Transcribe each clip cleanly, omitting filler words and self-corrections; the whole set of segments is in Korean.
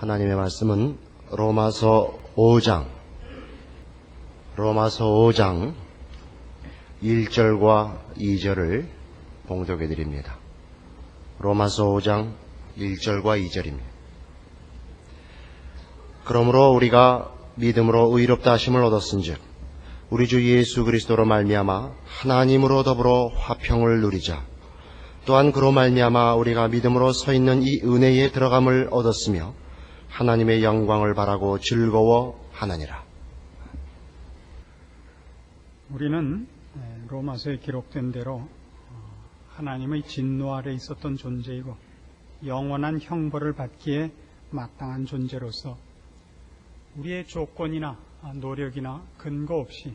하나님의 말씀은 로마서 5장 1절과 2절을 봉독해 드립니다. 로마서 5장 1절과 2절입니다. 그러므로 우리가 믿음으로 의롭다 하심을 얻었은즉 우리 주 예수 그리스도로 말미암아 하나님으로 더불어 화평을 누리자. 또한 그로 말미암아 우리가 믿음으로 서 있는 이 은혜에 들어감을 얻었으며 하나님의 영광을 바라고 즐거워하느니라. 우리는 로마서에 기록된 대로 하나님의 진노 아래 있었던 존재이고 영원한 형벌을 받기에 마땅한 존재로서 우리의 조건이나 노력이나 근거 없이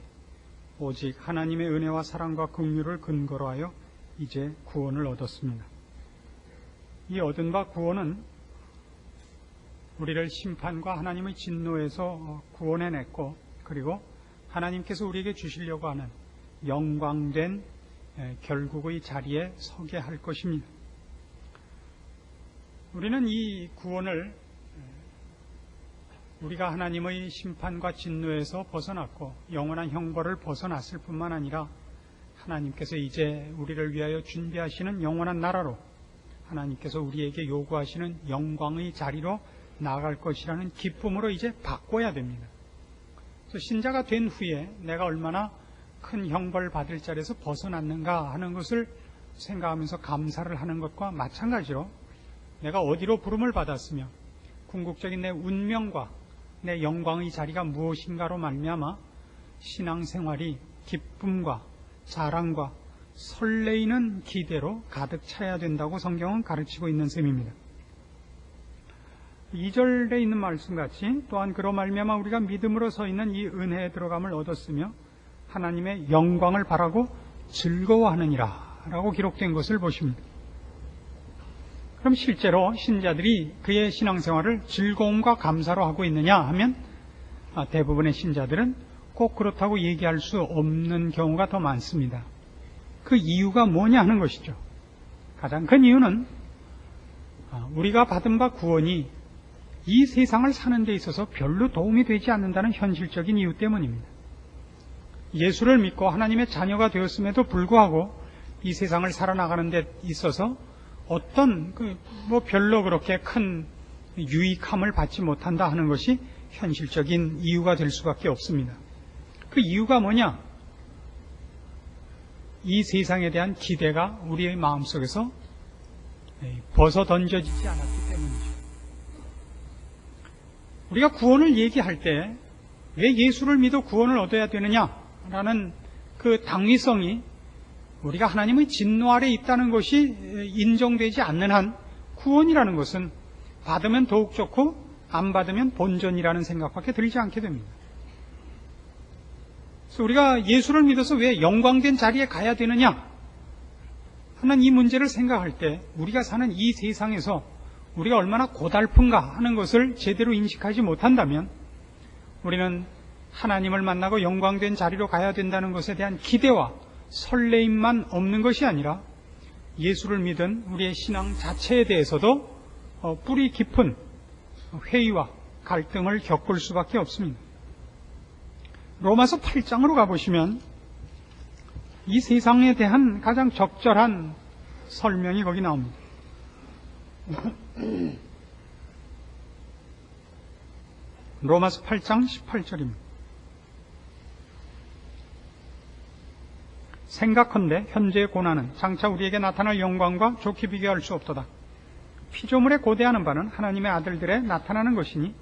오직 하나님의 은혜와 사랑과 긍휼을 근거로 하여 이제 구원을 얻었습니다. 이 얻은 바 구원은 우리를 심판과 하나님의 진노에서 구원해냈고, 그리고 하나님께서 우리에게 주시려고 하는 영광된 결국의 자리에 서게 할 것입니다. 우리는 이 구원을 우리가 하나님의 심판과 진노에서 벗어났고 영원한 형벌을 벗어났을 뿐만 아니라 하나님께서 이제 우리를 위하여 준비하시는 영원한 나라로, 하나님께서 우리에게 요구하시는 영광의 자리로 나아갈 것이라는 기쁨으로 이제 바꿔야 됩니다. 그래서 신자가 된 후에 내가 얼마나 큰 형벌을 받을 자리에서 벗어났는가 하는 것을 생각하면서 감사를 하는 것과 마찬가지로 내가 어디로 부름을 받았으며 궁극적인 내 운명과 내 영광의 자리가 무엇인가로 말미암아 신앙생활이 기쁨과 자랑과 설레이는 기대로 가득 차야 된다고 성경은 가르치고 있는 셈입니다. 2절에 있는 말씀같이 또한 그로 말미암아 우리가 믿음으로 서 있는 이 은혜에 들어감을 얻었으며 하나님의 영광을 바라고 즐거워하느니라 라고 기록된 것을 보십니다. 그럼 실제로 신자들이 그의 신앙생활을 즐거움과 감사로 하고 있느냐 하면 대부분의 신자들은 꼭 그렇다고 얘기할 수 없는 경우가 더 많습니다. 그 이유가 뭐냐 하는 것이죠. 가장 큰 이유는 우리가 받은 바 구원이 이 세상을 사는 데 있어서 별로 도움이 되지 않는다는 현실적인 이유 때문입니다. 예수를 믿고 하나님의 자녀가 되었음에도 불구하고 이 세상을 살아나가는 데 있어서 어떤 별로 그렇게 큰 유익함을 받지 못한다 하는 것이 현실적인 이유가 될 수밖에 없습니다. 그 이유가 뭐냐? 이 세상에 대한 기대가 우리의 마음속에서 벗어 던져지지 않았기 때문이죠. 우리가 구원을 얘기할 때 왜 예수를 믿어 구원을 얻어야 되느냐라는 그 당위성이 우리가 하나님의 진노 아래 있다는 것이 인정되지 않는 한 구원이라는 것은 받으면 더욱 좋고 안 받으면 본전이라는 생각밖에 들지 않게 됩니다. 그래서 우리가 예수를 믿어서 왜 영광된 자리에 가야 되느냐 하는 이 문제를 생각할 때 우리가 사는 이 세상에서 우리가 얼마나 고달픈가 하는 것을 제대로 인식하지 못한다면 우리는 하나님을 만나고 영광된 자리로 가야 된다는 것에 대한 기대와 설레임만 없는 것이 아니라 예수를 믿은 우리의 신앙 자체에 대해서도 뿌리 깊은 회의와 갈등을 겪을 수밖에 없습니다. 로마서 8장으로 가보시면 이 세상에 대한 가장 적절한 설명이 거기 나옵니다. 로마서 8장 18절입니다. 생각컨대 현재의 고난은 장차 우리에게 나타날 영광과 좋게 비교할 수 없도다. 피조물에 고대하는 바는 하나님의 아들들에 나타나는 것이니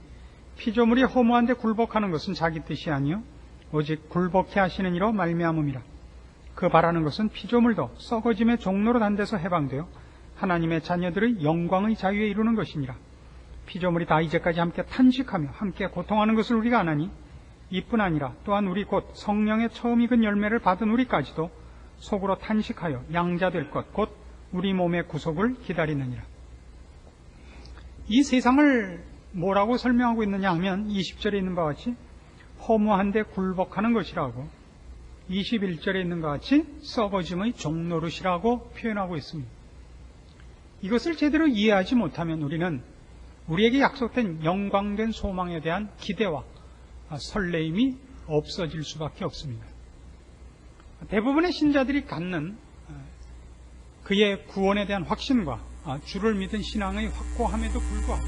피조물이 허무한데 굴복하는 것은 자기 뜻이 아니요 오직 굴복케 하시는 이로 말미암음이라. 그 바라는 것은 피조물도 썩어짐의 종로로 단 데서 해방되어 하나님의 자녀들의 영광의 자유에 이루는 것이니라. 피조물이 다 이제까지 함께 탄식하며 함께 고통하는 것을 우리가 아나니 이뿐 아니라 또한 우리 곧 성령의 처음 익은 열매를 받은 우리까지도 속으로 탄식하여 양자될 것 곧 우리 몸의 구속을 기다리느니라. 이 세상을 뭐라고 설명하고 있느냐 하면 20절에 있는 바와 같이 허무한데 굴복하는 것이라고 21절에 있는 것 같이 썩어짐의 종노릇이라고 표현하고 있습니다. 이것을 제대로 이해하지 못하면 우리는 우리에게 약속된 영광된 소망에 대한 기대와 설레임이 없어질 수밖에 없습니다. 대부분의 신자들이 갖는 그의 구원에 대한 확신과 주를 믿은 신앙의 확고함에도 불구하고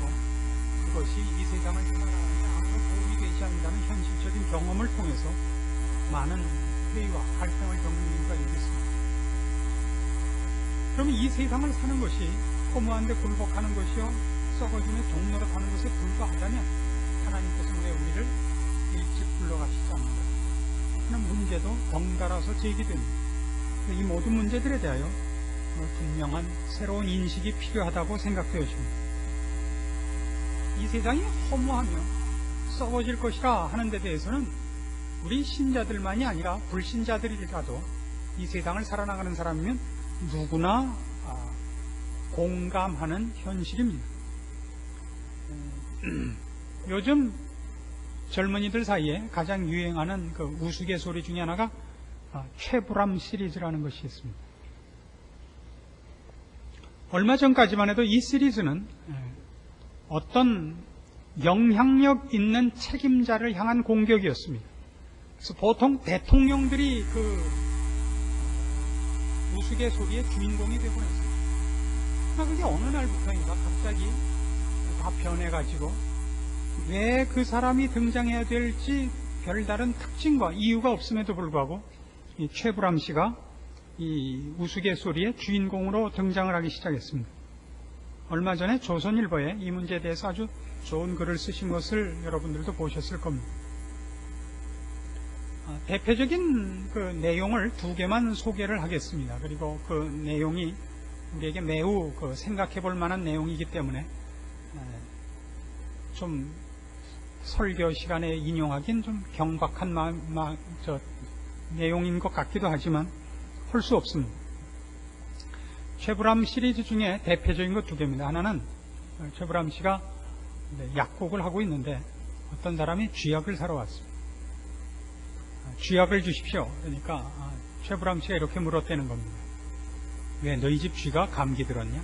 그것이 이 세상을 살아가는데 아무런 도움이 되지 않는다는 현실적인 경험을 통해서 많은 회의와 갈등을 겪는 이유가 있겠습니다. 그러면 이 세상을 사는 것이 허무한데 굴복하는 것이요 썩어지는 종로로 가는 것에 불과하다면 하나님께서는 왜 우리를 일찍 불러가시지 않는가 하는 문제도 덩달아서 제기됩니다. 이 모든 문제들에 대하여 분명한 새로운 인식이 필요하다고 생각되어집니다. 이 세상이 허무하며 썩어질 것이라 하는 데 대해서는 우리 신자들만이 아니라 불신자들이라도 이 세상을 살아나가는 사람이면 누구나 공감하는 현실입니다. 요즘 젊은이들 사이에 가장 유행하는 그 우스갯소리 중에 하나가 최불암 시리즈라는 것이 있습니다. 얼마 전까지만 해도 이 시리즈는 어떤 영향력 있는 책임자를 향한 공격이었습니다. 그래서 보통 대통령들이 그 우스갯소리의 주인공이 되곤 했습니다. 그러나 그게 어느 날부터인가 갑자기 다 변해가지고 왜 그 사람이 등장해야 될지 별다른 특징과 이유가 없음에도 불구하고 이 최불암 씨가 이 우스갯소리의 주인공으로 등장을 하기 시작했습니다. 얼마 전에 조선일보에 이 문제에 대해서 아주 좋은 글을 쓰신 것을 여러분들도 보셨을 겁니다. 대표적인 그 내용을 두 개만 소개를 하겠습니다. 그리고 그 내용이 우리에게 매우 생각해 볼 만한 내용이기 때문에 좀 설교 시간에 인용하긴 좀 경박한 내용인 것 같기도 하지만 할 수 없습니다. 최불암 시리즈 중에 대표적인 것 두 개입니다. 하나는 최불암 씨가 약국을 하고 있는데 어떤 사람이 쥐약을 사러 왔습니다. 쥐약을 주십시오. 그러니까 최불암 씨가 이렇게 물었다는 겁니다. 왜 너희 집 쥐가 감기 들었냐?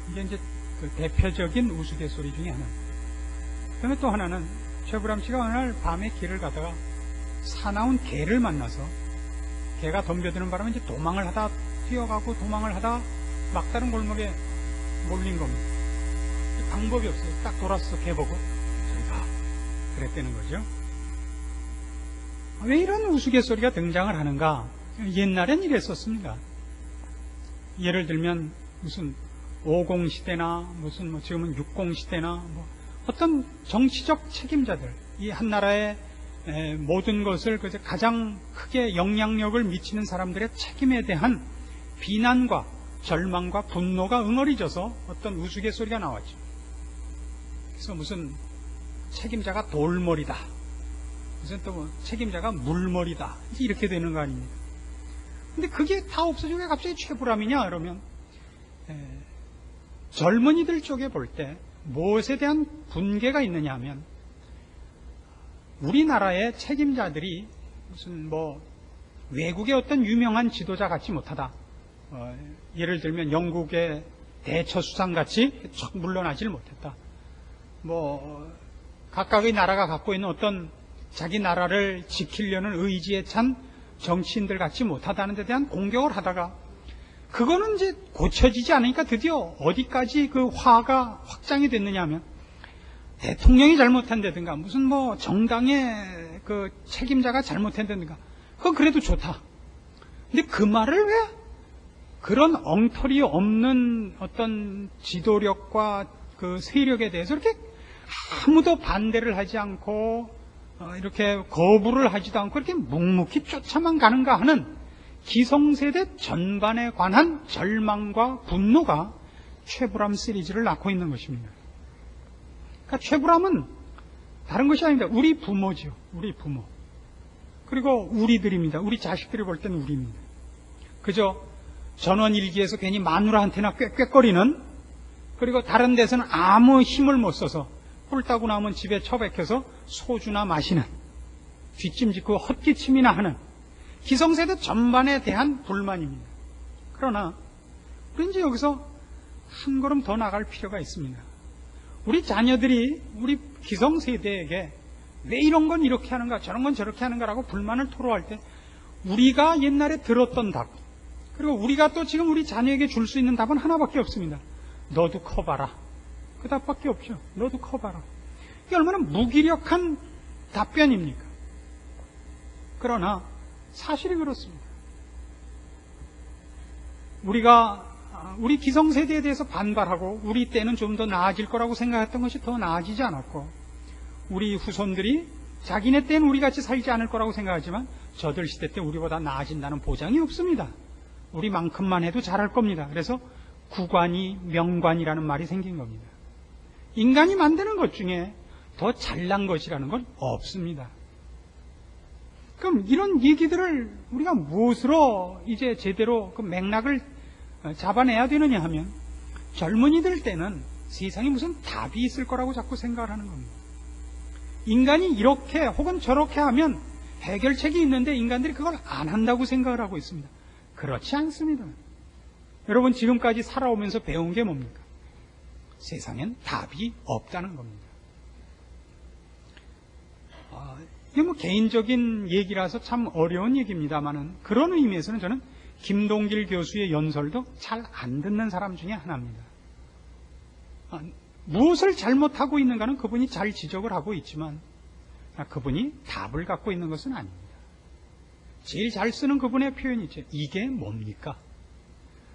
이게 이제 그 대표적인 우스갯소리 중에 하나입니다. 그다음에 또 하나는 최불암 씨가 어느 날 밤에 길을 가다가 사나운 개를 만나서 개가 덤벼드는 바람에 이제 도망을 하다 뛰어가고 도망을 하다 막다른 골목에 몰린 겁니다. 방법이 없어요. 딱 돌아서 개 보고 저리 가 그랬다는 거죠. 왜 이런 우스갯소리가 등장을 하는가? 옛날엔 이랬었습니다. 예를 들면 무슨 50시대나 무슨 지금은 60시대나 어떤 정치적 책임자들, 이 한 나라의 모든 것을 가장 크게 영향력을 미치는 사람들의 책임에 대한 비난과 절망과 분노가 응어리져서 어떤 우스갯소리가 나왔죠. 그래서 무슨 책임자가 돌머리다, 무슨 또 책임자가 물머리다, 이렇게 되는 거 아닙니까? 근데 그게 다 없어지고 왜 갑자기 최불암이냐 그러면 젊은이들 쪽에 볼 때 무엇에 대한 분개가 있느냐 하면 우리나라의 책임자들이 무슨 외국의 어떤 유명한 지도자 같지 못하다. 예를 들면 영국의 대처수상 같이 척 물러나질 못했다. 각각의 나라가 갖고 있는 어떤 자기 나라를 지키려는 의지에 찬 정치인들 같지 못하다는 데 대한 공격을 하다가 그거는 이제 고쳐지지 않으니까 드디어 어디까지 그 화가 확장이 됐느냐 하면 대통령이 잘못한다든가 무슨 정당의 그 책임자가 잘못한다든가 그건 그래도 좋다. 근데 그 말을 왜 그런 엉터리 없는 어떤 지도력과 그 세력에 대해서 이렇게 아무도 반대를 하지 않고 이렇게 거부를 하지도 않고 이렇게 묵묵히 쫓아만 가는가 하는 기성세대 전반에 관한 절망과 분노가 최불암 시리즈를 낳고 있는 것입니다. 그러니까 최불암은 다른 것이 아닙니다. 우리 부모죠. 우리 부모. 그리고 우리들입니다. 우리 자식들이 볼 때는 우리입니다. 그저 전원일기에서 괜히 마누라한테나 꾀꾀거리는, 그리고 다른 데서는 아무 힘을 못 써서 꿀 따고 나오면 집에 처박혀서 소주나 마시는, 뒷짐 짓고 헛기침이나 하는 기성세대 전반에 대한 불만입니다. 그러나 우리 이제 여기서 한 걸음 더 나갈 필요가 있습니다. 우리 자녀들이 우리 기성세대에게 왜 이런 건 이렇게 하는가 저런 건 저렇게 하는가라고 불만을 토로할 때 우리가 옛날에 들었던 답, 그리고 우리가 또 지금 우리 자녀에게 줄 수 있는 답은 하나밖에 없습니다. 너도 커봐라. 그 답밖에 없죠. 너도 커봐라. 이게 얼마나 무기력한 답변입니까? 그러나 사실이 그렇습니다. 우리 기성세대에 대해서 반발하고 우리 때는 좀 더 나아질 거라고 생각했던 것이 더 나아지지 않았고, 우리 후손들이 자기네 때는 우리같이 살지 않을 거라고 생각하지만 저들 시대 때 우리보다 나아진다는 보장이 없습니다. 우리만큼만 해도 잘할 겁니다. 그래서 구관이 명관이라는 말이 생긴 겁니다. 인간이 만드는 것 중에 더 잘난 것이라는 건 없습니다. 그럼 이런 얘기들을 우리가 무엇으로 이제 제대로 그 맥락을 잡아내야 되느냐 하면, 젊은이들 때는 세상에 무슨 답이 있을 거라고 자꾸 생각을 하는 겁니다. 인간이 이렇게 혹은 저렇게 하면 해결책이 있는데 인간들이 그걸 안 한다고 생각을 하고 있습니다. 그렇지 않습니다. 여러분, 지금까지 살아오면서 배운 게 뭡니까? 세상엔 답이 없다는 겁니다. 이게 뭐 개인적인 얘기라서 참 어려운 얘기입니다만은, 그런 의미에서는 저는 김동길 교수의 연설도 잘 안 듣는 사람 중에 하나입니다. 무엇을 잘못하고 있는가는 그분이 잘 지적을 하고 있지만 그분이 답을 갖고 있는 것은 아닙니다. 제일 잘 쓰는 그분의 표현이 있죠. 이게 뭡니까?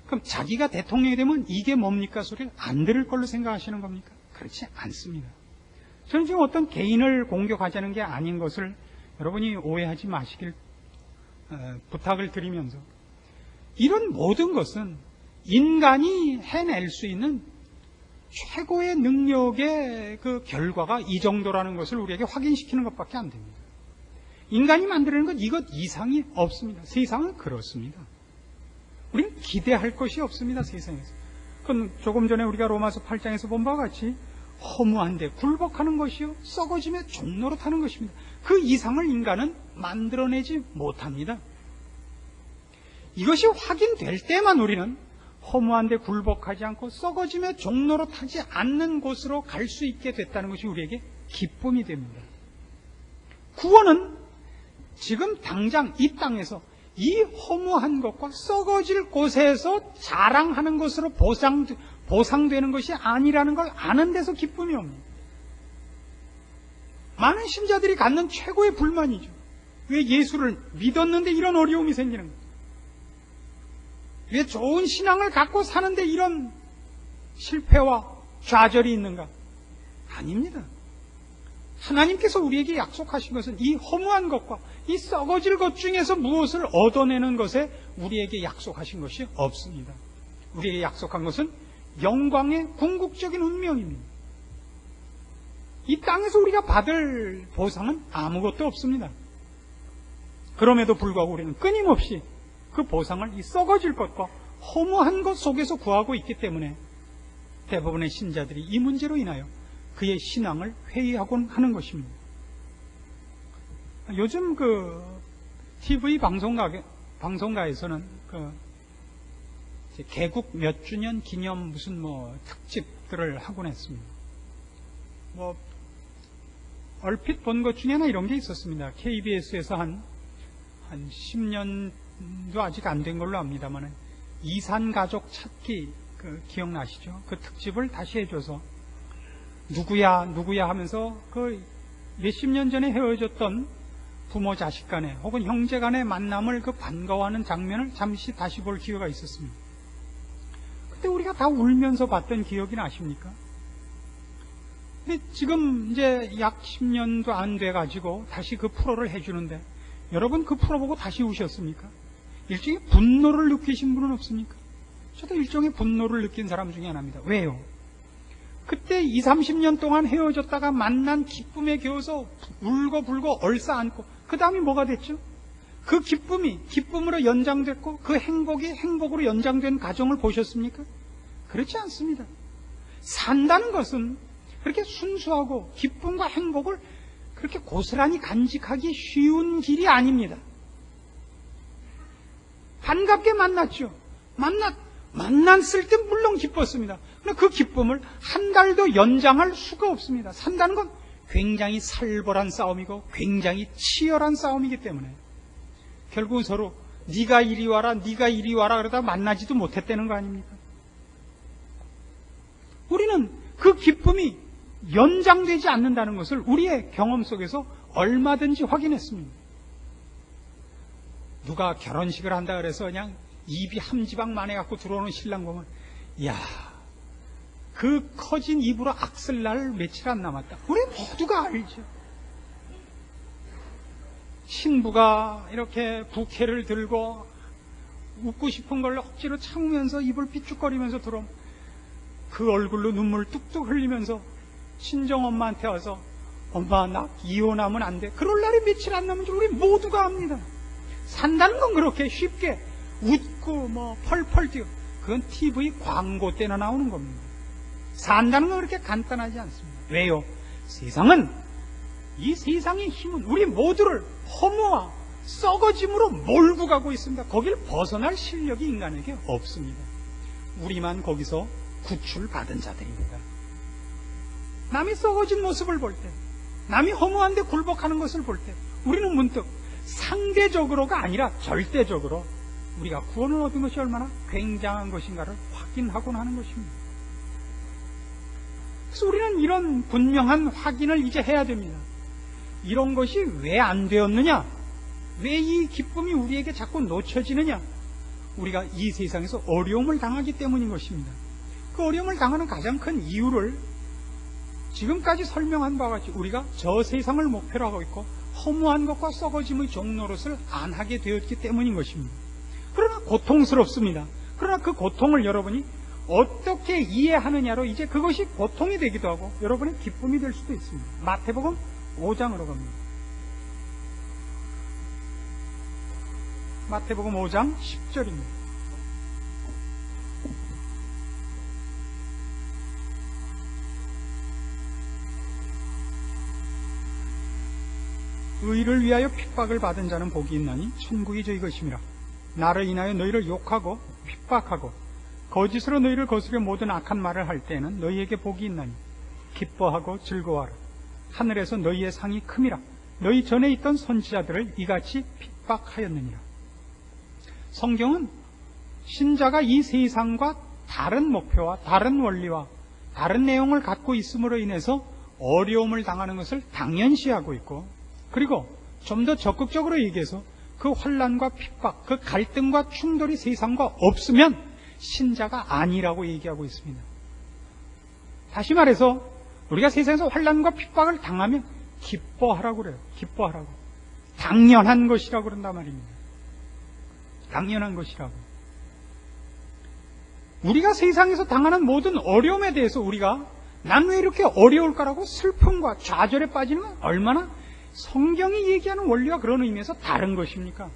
그럼 자기가 대통령이 되면 이게 뭡니까 소리를 안 들을 걸로 생각하시는 겁니까? 그렇지 않습니다. 저는 지금 어떤 개인을 공격하자는 게 아닌 것을 여러분이 오해하지 마시길 부탁을 드리면서, 이런 모든 것은 인간이 해낼 수 있는 최고의 능력의 그 결과가 이 정도라는 것을 우리에게 확인시키는 것밖에 안 됩니다. 인간이 만드는 것 이것 이상이 없습니다. 세상은 그렇습니다. 우리는 기대할 것이 없습니다. 세상에서. 그건 조금 전에 우리가 로마서 8장에서 본 바와 같이 허무한데 굴복하는 것이요 썩어짐에 종노릇하는 것입니다. 그 이상을 인간은 만들어내지 못합니다. 이것이 확인될 때만 우리는 허무한데 굴복하지 않고 썩어짐에 종노릇하지 않는 곳으로 갈 수 있게 됐다는 것이 우리에게 기쁨이 됩니다. 구원은 지금 당장 이 땅에서 이 허무한 것과 썩어질 곳에서 자랑하는 것으로 보상되는 것이 아니라는 걸 아는 데서 기쁨이 옵니다. 많은 신자들이 갖는 최고의 불만이죠. 왜 예수를 믿었는데 이런 어려움이 생기는 거예요? 왜 좋은 신앙을 갖고 사는데 이런 실패와 좌절이 있는가? 아닙니다. 하나님께서 우리에게 약속하신 것은 이 허무한 것과 이 썩어질 것 중에서 무엇을 얻어내는 것에 우리에게 약속하신 것이 없습니다. 우리에게 약속한 것은 영광의 궁극적인 운명입니다. 이 땅에서 우리가 받을 보상은 아무것도 없습니다. 그럼에도 불구하고 우리는 끊임없이 그 보상을 이 썩어질 것과 허무한 것 속에서 구하고 있기 때문에 대부분의 신자들이 이 문제로 인하여 그의 신앙을 회의하곤 하는 것입니다. 요즘 그 TV 방송가에서는 그 개국 몇 주년 기념 무슨 뭐 특집들을 하곤 했습니다. 뭐 얼핏 본 것 중에 하나 이런 게 있었습니다. KBS에서 한 10년도 아직 안 된 걸로 압니다만 이산 가족 찾기 그 기억나시죠? 그 특집을 다시 해줘서 누구야 하면서 그 몇십 년 전에 헤어졌던 부모 자식 간에 혹은 형제 간의 만남을 그 반가워하는 장면을 잠시 다시 볼 기회가 있었습니다. 그때 우리가 다 울면서 봤던 기억이 나십니까? 근데 지금 이제 약 10년도 안 돼가지고 다시 그 프로를 해주는데 여러분 그 프로 보고 다시 우셨습니까? 일종의 분노를 느끼신 분은 없습니까? 저도 일종의 분노를 느낀 사람 중에 하나입니다. 왜요? 그때 20, 30년 동안 헤어졌다가 만난 기쁨에 겨워서 울고불고 얼싸안고 그 다음이 뭐가 됐죠? 그 기쁨이 기쁨으로 연장됐고 그 행복이 행복으로 연장된 가정을 보셨습니까? 그렇지 않습니다. 산다는 것은 그렇게 순수하고 기쁨과 행복을 그렇게 고스란히 간직하기 쉬운 길이 아닙니다. 반갑게 만났죠. 만났을 때 물론 기뻤습니다. 그러나 그 기쁨을 한 달도 연장할 수가 없습니다. 산다는 건 굉장히 살벌한 싸움이고 굉장히 치열한 싸움이기 때문에 결국은 서로 네가 이리 와라 네가 이리 와라 그러다 만나지도 못했다는 거 아닙니까? 우리는 그 기쁨이 연장되지 않는다는 것을 우리의 경험 속에서 얼마든지 확인했습니다. 누가 결혼식을 한다 그래서 그냥 입이 함지박만해 갖고 들어오는 신랑 보면 이야 그 커진 입으로 악쓸 날 며칠 안 남았다. 우리 모두가 알죠. 신부가 이렇게 부케를 들고 웃고 싶은 걸 억지로 참으면서 입을 삐죽거리면서 들어오면 그 얼굴로 눈물 뚝뚝 흘리면서 친정엄마한테 와서 엄마 나 이혼하면 안 돼. 그럴 날이 며칠 안 남은 줄 우리 모두가 압니다. 산다는 건 그렇게 쉽게 웃고 뭐 펄펄 뛰고 그건 TV 광고 때나 나오는 겁니다. 산다는 건 그렇게 간단하지 않습니다. 왜요? 세상은 이 세상의 힘은 우리 모두를 허무와 썩어짐으로 몰고 가고 있습니다. 거길 벗어날 실력이 인간에게 없습니다. 우리만 거기서 구출받은 자들입니다. 남이 썩어진 모습을 볼 때, 남이 허무한데 굴복하는 것을 볼 때 우리는 문득 상대적으로가 아니라 절대적으로 우리가 구원을 얻은 것이 얼마나 굉장한 것인가를 확인하곤 하는 것입니다. 그래서 우리는 이런 분명한 확인을 이제 해야 됩니다. 이런 것이 왜 안 되었느냐? 왜 이 기쁨이 우리에게 자꾸 놓쳐지느냐? 우리가 이 세상에서 어려움을 당하기 때문인 것입니다. 그 어려움을 당하는 가장 큰 이유를 지금까지 설명한 바와 같이 우리가 저 세상을 목표로 하고 있고 허무한 것과 썩어짐의 종노릇을 안 하게 되었기 때문인 것입니다. 그러나 고통스럽습니다. 그러나 그 고통을 여러분이 어떻게 이해하느냐로 이제 그것이 고통이 되기도 하고 여러분의 기쁨이 될 수도 있습니다. 마태복음 5장으로 갑니다. 마태복음 5장 10절입니다. 의를 위하여 핍박을 받은 자는 복이 있나니 천국이 저희 것임이라. 나를 인하여 너희를 욕하고 핍박하고 거짓으로 너희를 거스려 모든 악한 말을 할 때에는 너희에게 복이 있나니 기뻐하고 즐거워하라. 하늘에서 너희의 상이 큼이라. 너희 전에 있던 선지자들을 이같이 핍박하였느니라. 성경은 신자가 이 세상과 다른 목표와 다른 원리와 다른 내용을 갖고 있음으로 인해서 어려움을 당하는 것을 당연시하고 있고, 그리고 좀 더 적극적으로 얘기해서 그 환난과 핍박, 그 갈등과 충돌이 세상과 없으면 신자가 아니라고 얘기하고 있습니다. 다시 말해서 우리가 세상에서 환난과 핍박을 당하면 기뻐하라고 그래요. 기뻐하라고. 당연한 것이라고 그런단 말입니다. 당연한 것이라고. 우리가 세상에서 당하는 모든 어려움에 대해서 우리가 난 왜 이렇게 어려울까라고 슬픔과 좌절에 빠지는 건 얼마나 성경이 얘기하는 원리와 그런 의미에서 다른 것입니까?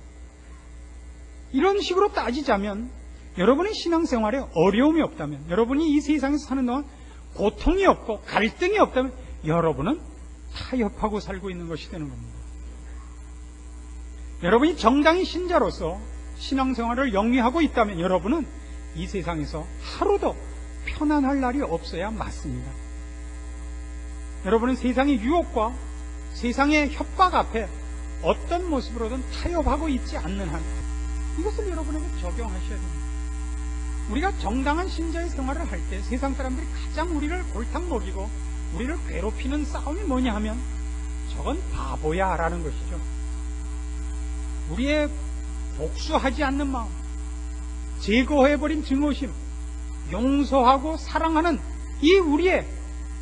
이런 식으로 따지자면 여러분의 신앙생활에 어려움이 없다면, 여러분이 이 세상에서 사는 동안 고통이 없고 갈등이 없다면 여러분은 타협하고 살고 있는 것이 되는 겁니다. 여러분이 정당히 신자로서 신앙생활을 영위하고 있다면 여러분은 이 세상에서 하루도 편안할 날이 없어야 맞습니다. 여러분은 세상의 유혹과 세상의 협박 앞에 어떤 모습으로든 타협하고 있지 않는 한 이것을 여러분에게 적용하셔야 됩니다. 우리가 정당한 신자의 생활을 할 때 세상 사람들이 가장 우리를 골탕 먹이고 우리를 괴롭히는 싸움이 뭐냐 하면 저건 바보야 라는 것이죠. 우리의 복수하지 않는 마음, 제거해버린 증오심, 용서하고 사랑하는 이 우리의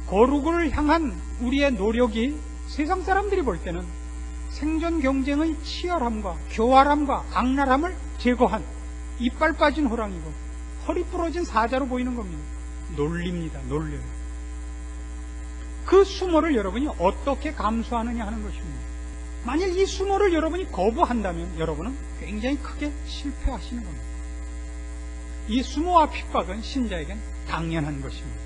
거룩을 향한 우리의 노력이 세상 사람들이 볼 때는 생존 경쟁의 치열함과 교활함과 악랄함을 제거한 이빨 빠진 호랑이고 허리 부러진 사자로 보이는 겁니다. 놀립니다. 놀려요. 그 수모를 여러분이 어떻게 감수하느냐 하는 것입니다. 만일 이 수모를 여러분이 거부한다면 여러분은 굉장히 크게 실패하시는 겁니다. 이 수모와 핍박은 신자에겐 당연한 것입니다.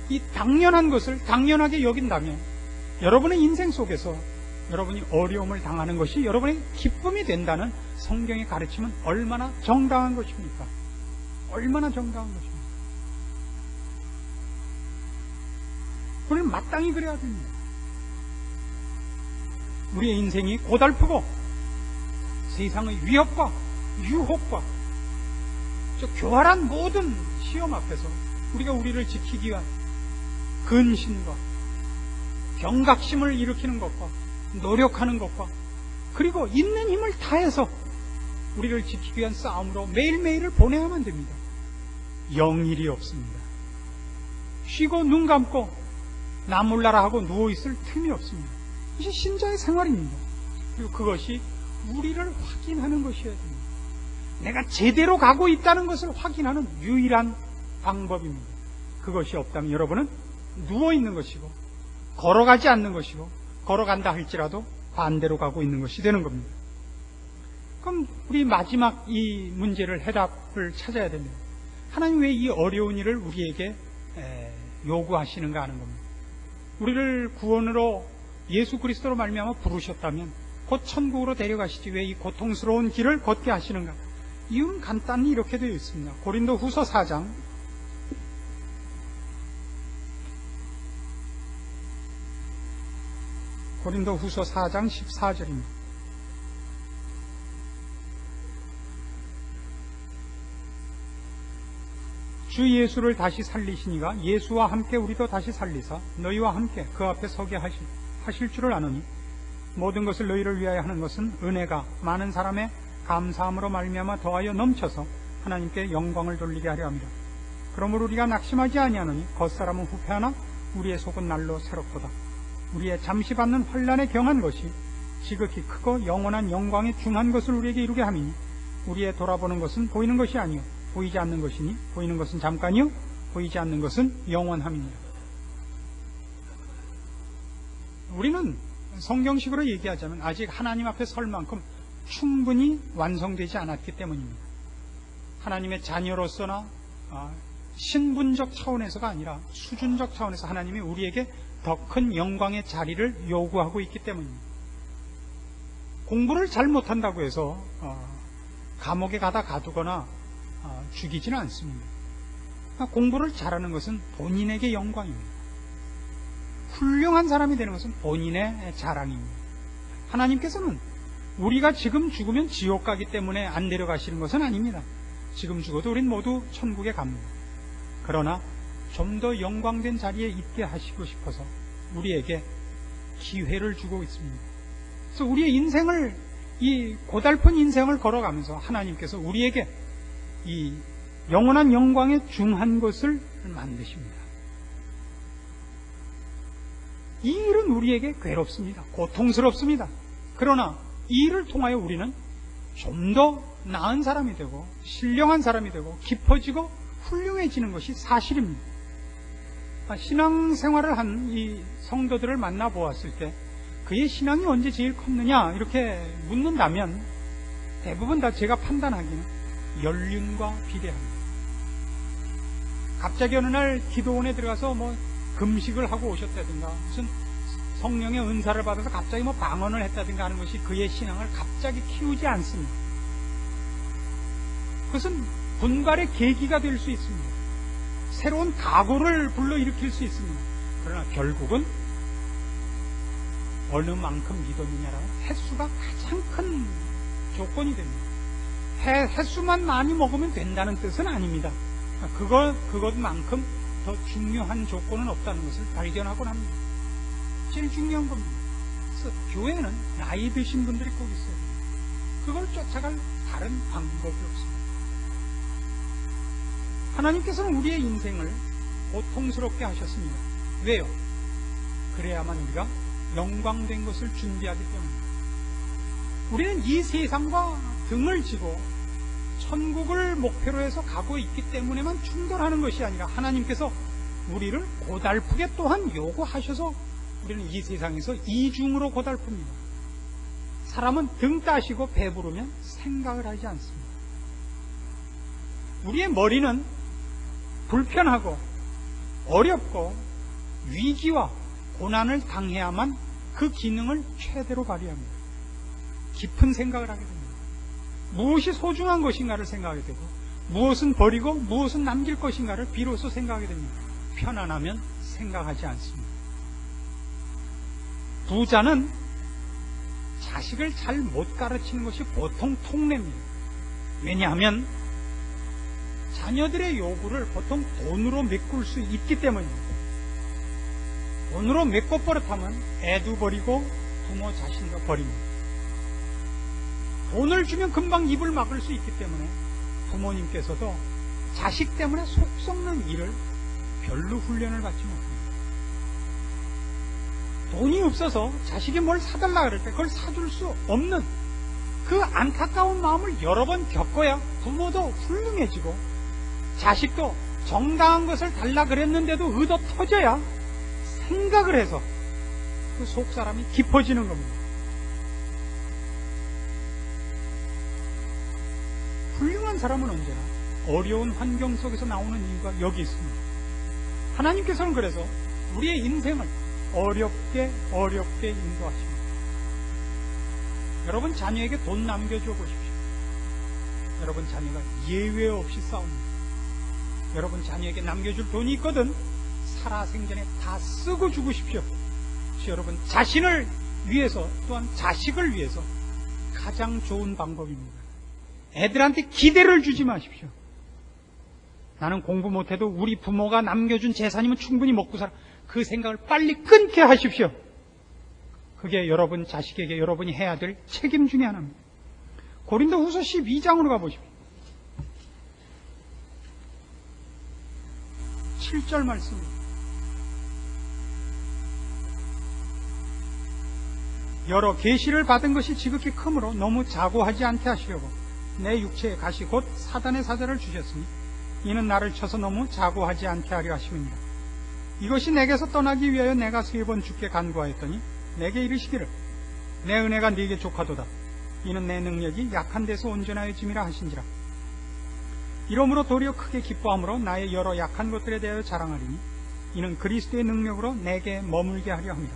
이 당연한 것을 당연하게 여긴다면 여러분의 인생 속에서 여러분이 어려움을 당하는 것이 여러분의 기쁨이 된다는 성경의 가르침은 얼마나 정당한 것입니까? 얼마나 정당한 것입니까? 우리는 마땅히 그래야 됩니다. 우리의 인생이 고달프고 세상의 위협과 유혹과 저 교활한 모든 시험 앞에서 우리가 우리를 지키기 위한 근신과 경각심을 일으키는 것과 노력하는 것과 그리고 있는 힘을 다해서 우리를 지키기 위한 싸움으로 매일매일을 보내야만 됩니다. 영일이 없습니다. 쉬고 눈 감고 나 몰라라 하고 누워있을 틈이 없습니다. 이것이 신자의 생활입니다. 그리고 그것이 우리를 확인하는 것이어야 됩니다. 내가 제대로 가고 있다는 것을 확인하는 유일한 방법입니다. 그것이 없다면 여러분은 누워있는 것이고 걸어가지 않는 것이고 걸어간다 할지라도 반대로 가고 있는 것이 되는 겁니다. 그럼 우리 마지막 이 문제를 해답을 찾아야 됩니다. 하나님 왜 이 어려운 일을 우리에게 요구하시는가 하는 겁니다. 우리를 구원으로 예수 그리스도로 말미암아 부르셨다면 곧 천국으로 데려가시지 왜 이 고통스러운 길을 걷게 하시는가? 이유는 간단히 이렇게 되어 있습니다. 고린도후서 4장 14절입니다. 주 예수를 다시 살리시니가 예수와 함께 우리도 다시 살리사 너희와 함께 그 앞에 서게 하실 줄을 아노니 모든 것을 너희를 위하여 하는 것은 은혜가 많은 사람의 감사함으로 말미암아 더하여 넘쳐서 하나님께 영광을 돌리게 하려 합니다. 그러므로 우리가 낙심하지 아니하노니 겉사람은 후패하나 우리의 속은 날로 새롭도다. 우리의 잠시 받는 환난에 경한 것이 지극히 크고 영원한 영광에 중한 것을 우리에게 이루게 함이니 우리의 돌아보는 것은 보이는 것이 아니요 보이지 않는 것이니 보이는 것은 잠깐이요 보이지 않는 것은 영원함이니라. 우리는 성경식으로 얘기하자면 아직 하나님 앞에 설 만큼 충분히 완성되지 않았기 때문입니다. 하나님의 자녀로서나 신분적 차원에서가 아니라 수준적 차원에서 하나님이 우리에게 더 큰 영광의 자리를 요구하고 있기 때문입니다. 공부를 잘 못한다고 해서 감옥에 가다 가두거나 죽이지는 않습니다. 공부를 잘하는 것은 본인에게 영광입니다. 훌륭한 사람이 되는 것은 본인의 자랑입니다. 하나님께서는 우리가 지금 죽으면 지옥 가기 때문에 안 데려가시는 것은 아닙니다. 지금 죽어도 우린 모두 천국에 갑니다. 그러나 좀 더 영광된 자리에 있게 하시고 싶어서 우리에게 기회를 주고 있습니다. 그래서 우리의 인생을, 이 고달픈 인생을 걸어가면서 하나님께서 우리에게 이 영원한 영광에 중한 것을 만드십니다. 이 일은 우리에게 괴롭습니다. 고통스럽습니다. 그러나 이 일을 통하여 우리는 좀 더 나은 사람이 되고 신령한 사람이 되고 깊어지고 훌륭해지는 것이 사실입니다. 신앙생활을 한 이 성도들을 만나보았을 때 그의 신앙이 언제 제일 컸느냐 이렇게 묻는다면 대부분 다 제가 판단하기는 연륜과 비례합니다. 갑자기 어느 날 기도원에 들어가서 금식을 하고 오셨다든가 무슨 성령의 은사를 받아서 갑자기 방언을 했다든가 하는 것이 그의 신앙을 갑자기 키우지 않습니다. 그것은 분갈의 계기가 될 수 있습니다. 새로운 각오를 불러일으킬 수 있습니다. 그러나 결국은 어느 만큼 믿었느냐라는 횟수가 가장 큰 조건이 됩니다. 횟수만 많이 먹으면 된다는 뜻은 아닙니다. 그것만큼 더 중요한 조건은 없다는 것을 발견하곤 합니다. 제일 중요한 겁니다. 그래서 교회는 나이 드신 분들이 꼭 있어요. 그걸 쫓아갈 다른 방법이 없습니다. 하나님께서는 우리의 인생을 고통스럽게 하셨습니다. 왜요? 그래야만 우리가 영광된 것을 준비하기 때문입니다. 우리는 이 세상과 등을 지고 천국을 목표로 해서 가고 있기 때문에만 충돌하는 것이 아니라 하나님께서 우리를 고달프게 또한 요구하셔서 우리는 이 세상에서 이중으로 고달픕니다. 사람은 등 따시고 배부르면 생각을 하지 않습니다. 우리의 머리는 불편하고 어렵고 위기와 고난을 당해야만 그 기능을 최대로 발휘합니다. 깊은 생각을 하게 됩니다. 무엇이 소중한 것인가를 생각하게 되고 무엇은 버리고 무엇은 남길 것인가를 비로소 생각하게 됩니다. 편안하면 생각하지 않습니다. 부자는 자식을 잘 못 가르치는 것이 보통 통례입니다. 왜냐하면 자녀들의 요구를 보통 돈으로 메꿀 수 있기 때문입니다. 돈으로 메꿔 버릇하면 애도 버리고 부모 자신도 버립니다. 돈을 주면 금방 입을 막을 수 있기 때문에 부모님께서도 자식 때문에 속 썩는 일을 별로 훈련을 받지 못합니다. 돈이 없어서 자식이 뭘 사달라 그럴 때 그걸 사줄 수 없는 그 안타까운 마음을 여러 번 겪어야 부모도 훌륭해지고 자식도 정당한 것을 달라 그랬는데도 의도 터져야 생각을 해서 그 속사람이 깊어지는 겁니다. 훌륭한 사람은 언제나 어려운 환경 속에서 나오는 이유가 여기 있습니다. 하나님께서는 그래서 우리의 인생을 어렵게 인도하십니다. 여러분 자녀에게 돈 남겨줘 보십시오. 여러분 자녀가 예외 없이 싸웁니다. 여러분 자녀에게 남겨줄 돈이 있거든 살아생전에 다 쓰고 죽으십시오. 여러분 자신을 위해서 또한 자식을 위해서 가장 좋은 방법입니다. 애들한테 기대를 주지 마십시오. 나는 공부 못해도 우리 부모가 남겨준 재산이면 충분히 먹고 살아. 그 생각을 빨리 끊게 하십시오. 그게 여러분 자식에게 여러분이 해야 될 책임 중에 하나입니다. 고린도후서 12장으로 가보십시오. 7절 말씀입니다. 여러 계시를 받은 것이 지극히 크므로 너무 자고하지 않게 하시려고 내 육체의 가시 곧 사단의 사자를 주셨으니 이는 나를 쳐서 너무 자고하지 않게 하려 하심이니라. 이것이 내게서 떠나기 위하여 내가 3번 주께 간구하였더니 내게 이르시기를 내 은혜가 네게 족하도다. 이는 내 능력이 약한 데서 온전하여짐이라 하신지라. 이러므로 도리어 크게 기뻐함으로 나의 여러 약한 것들에 대하여 자랑하리니 이는 그리스도의 능력으로 내게 머물게 하려 합니다.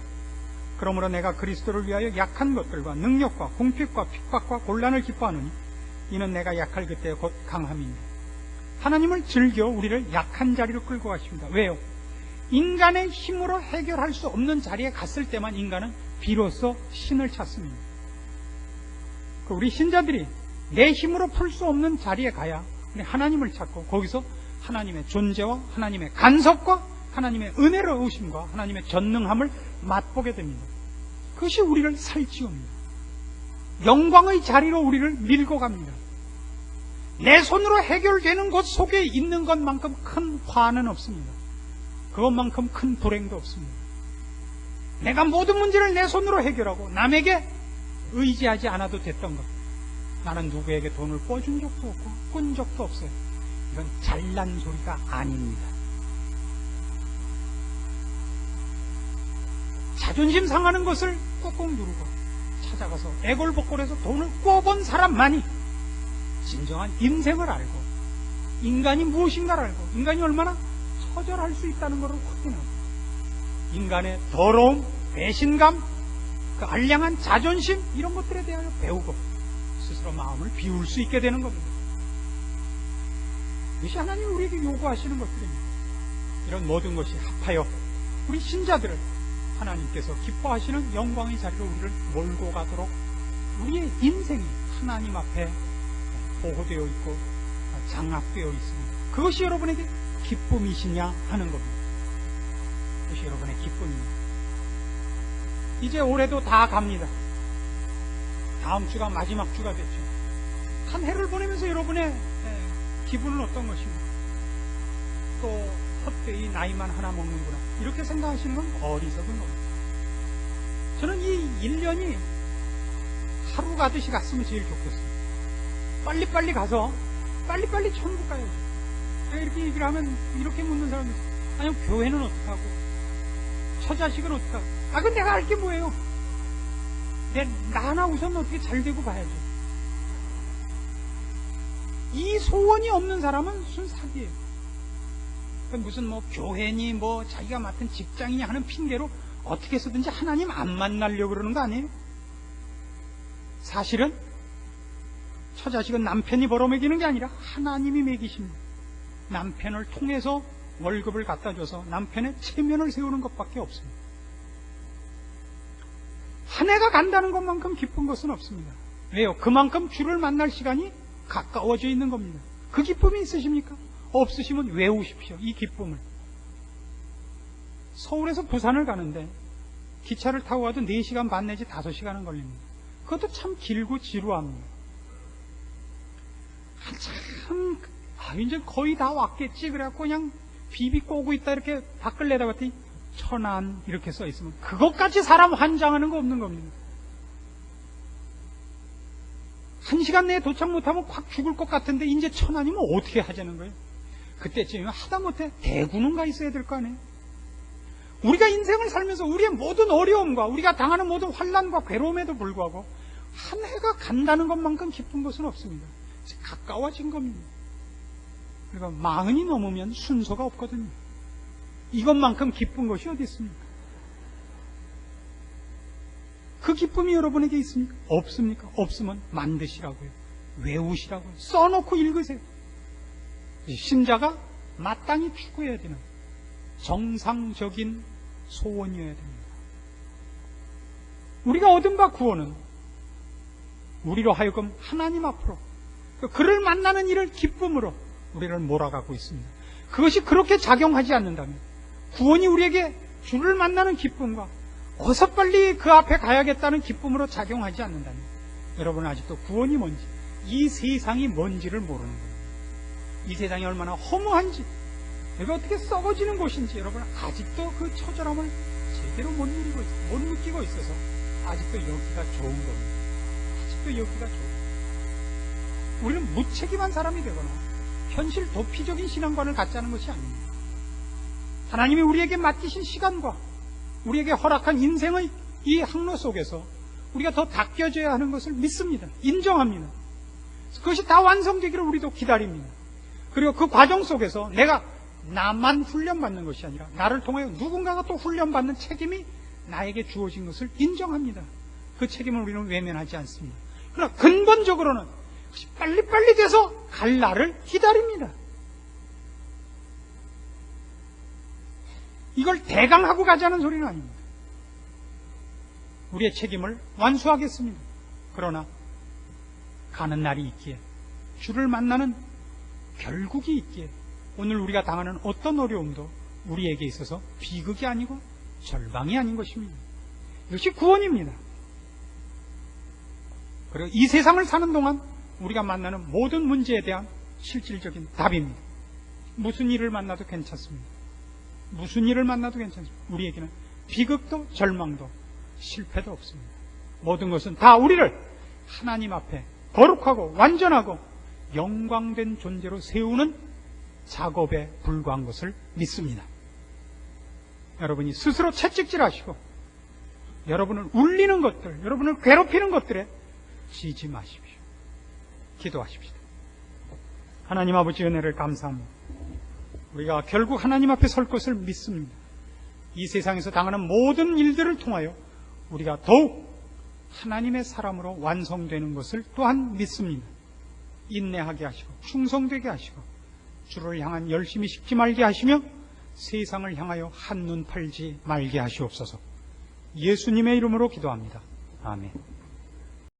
그러므로 내가 그리스도를 위하여 약한 것들과 능력과 궁핍과 핍박과 곤란을 기뻐하노니 이는 내가 약할 그때 곧 강함이니라. 하나님을 즐겨 우리를 약한 자리로 끌고 가십니다. 왜요? 인간의 힘으로 해결할 수 없는 자리에 갔을 때만 인간은 비로소 신을 찾습니다. 우리 신자들이 내 힘으로 풀 수 없는 자리에 가야 우리 하나님을 찾고 거기서 하나님의 존재와 하나님의 간섭과 하나님의 은혜로우심과 하나님의 전능함을 맛보게 됩니다. 그것이 우리를 살찌웁니다. 영광의 자리로 우리를 밀고 갑니다. 내 손으로 해결되는 것 속에 있는 것만큼 큰 화는 없습니다. 그것만큼 큰 불행도 없습니다. 내가 모든 문제를 내 손으로 해결하고 남에게 의지하지 않아도 됐던 것. 나는 누구에게 돈을 꿔준 적도 없고 꾼 적도 없어요. 이건 잘난 소리가 아닙니다. 자존심 상하는 것을 꾹꾹 누르고 찾아가서 애골복골해서 돈을 꿔본 사람만이 진정한 인생을 알고 인간이 무엇인가를 알고 인간이 얼마나 처절할 수 있다는 것을 확인하고 인간의 더러움, 배신감, 그 알량한 자존심 이런 것들에 대하여 배우고 스스로 마음을 비울 수 있게 되는 겁니다. 이것이 하나님이 우리에게 요구하시는 것들입니다. 이런 모든 것이 합하여 우리 신자들을 하나님께서 기뻐하시는 영광의 자리로 우리를 몰고 가도록 우리의 인생이 하나님 앞에 보호되어 있고 장악되어 있습니다. 그것이 여러분에게 기쁨이시냐 하는 겁니다. 그것이 여러분의 기쁨입니다. 이제 올해도 다 갑니다. 다음 주가 마지막 주가 됐죠. 한 해를 보내면서 여러분의 기분은 어떤 것입니까? 또 헛되이 나이만 하나 먹는구나 이렇게 생각하시는 건 어리석은 겁니다. 저는 이 1년이 하루 가듯이 갔으면 제일 좋겠어요. 빨리빨리 가서 빨리빨리 천국 가야죠. 이렇게 얘기를 하면 이렇게 묻는 사람이 있어요. 아니 교회는 어떡하고 처자식은 어떡하고 그건 내가 알 게 뭐예요. 나 하나 우선 어떻게 잘 되고 봐야죠. 이 소원이 없는 사람은 순사기예요. 무슨 뭐 교회니 뭐 자기가 맡은 직장이니 하는 핑계로 어떻게 해서든지 하나님 안 만나려고 그러는 거 아니에요? 사실은 처자식은 남편이 벌어먹이는 게 아니라 하나님이 먹이십니다. 남편을 통해서 월급을 갖다 줘서 남편의 체면을 세우는 것밖에 없습니다. 한 해가 간다는 것만큼 기쁜 것은 없습니다. 왜요? 그만큼 주를 만날 시간이 가까워져 있는 겁니다. 그 기쁨이 있으십니까? 없으시면 외우십시오. 이 기쁨을. 서울에서 부산을 가는데 기차를 타고 가도 4시간 반 내지 5시간은 걸립니다. 그것도 참 길고 지루합니다. 이제 거의 다 왔겠지. 그래갖고 그냥 비비 꼬고 있다 이렇게 밖을 내다봤더니 천안 이렇게 써 있으면 그것까지 사람 환장하는 거 없는 겁니다. 1시간 내에 도착 못하면 확 죽을 것 같은데 이제 천안이면 어떻게 하자는 거예요? 그때쯤이면 하다못해 대구는 가 있어야 될 거 아니에요? 우리가 인생을 살면서 우리의 모든 어려움과 우리가 당하는 모든 환난과 괴로움에도 불구하고 한 해가 간다는 것만큼 기쁜 것은 없습니다. 가까워진 겁니다. 그리고 40이 넘으면 순서가 없거든요. 이것만큼 기쁜 것이 어디 있습니까? 그 기쁨이 여러분에게 있습니까? 없습니까? 없으면 만드시라고요. 외우시라고요. 써놓고 읽으세요. 신자가 마땅히 추구해야 되는 정상적인 소원이어야 됩니다. 우리가 얻은 바 구원은 우리로 하여금 하나님 앞으로 그를 만나는 일을 기쁨으로 우리를 몰아가고 있습니다. 그것이 그렇게 작용하지 않는다면 구원이 우리에게 주를 만나는 기쁨과 어서 빨리 그 앞에 가야겠다는 기쁨으로 작용하지 않는다면 여러분은 아직도 구원이 뭔지, 이 세상이 뭔지를 모르는 겁니다. 이 세상이 얼마나 허무한지, 여기가 어떻게 썩어지는 곳인지 여러분 아직도 그 처절함을 제대로 못 느끼고 있어서 아직도 여기가 좋은 겁니다. 아직도 여기가 좋은 겁니다. 우리는 무책임한 사람이 되거나 현실 도피적인 신앙관을 갖자는 것이 아닙니다. 하나님이 우리에게 맡기신 시간과 우리에게 허락한 인생의 이 항로 속에서 우리가 더 닦여져야 하는 것을 믿습니다. 인정합니다. 그것이 다 완성되기를 우리도 기다립니다. 그리고 그 과정 속에서 내가 나만 훈련받는 것이 아니라 나를 통하여 누군가가 또 훈련받는 책임이 나에게 주어진 것을 인정합니다. 그 책임을 우리는 외면하지 않습니다. 그러나 근본적으로는 빨리빨리 돼서 갈 날을 기다립니다. 이걸 대강하고 가자는 소리는 아닙니다. 우리의 책임을 완수하겠습니다. 그러나 가는 날이 있기에, 주를 만나는 결국이 있기에 오늘 우리가 당하는 어떤 어려움도 우리에게 있어서 비극이 아니고 절망이 아닌 것입니다. 이것이 구원입니다. 그리고 이 세상을 사는 동안 우리가 만나는 모든 문제에 대한 실질적인 답입니다. 무슨 일을 만나도 괜찮습니다. 무슨 일을 만나도 괜찮습니다. 우리에게는 비극도 절망도 실패도 없습니다. 모든 것은 다 우리를 하나님 앞에 거룩하고 완전하고 영광된 존재로 세우는 작업에 불과한 것을 믿습니다. 여러분이 스스로 채찍질하시고 여러분을 울리는 것들, 여러분을 괴롭히는 것들에 지지 마십시오. 기도하십시다. 하나님 아버지 은혜를 감사합니다. 우리가 결국 하나님 앞에 설 것을 믿습니다. 이 세상에서 당하는 모든 일들을 통하여 우리가 더욱 하나님의 사람으로 완성되는 것을 또한 믿습니다. 인내하게 하시고 충성되게 하시고 주를 향한 열심히 식지 말게 하시며 세상을 향하여 한눈 팔지 말게 하시옵소서. 예수님의 이름으로 기도합니다. 아멘.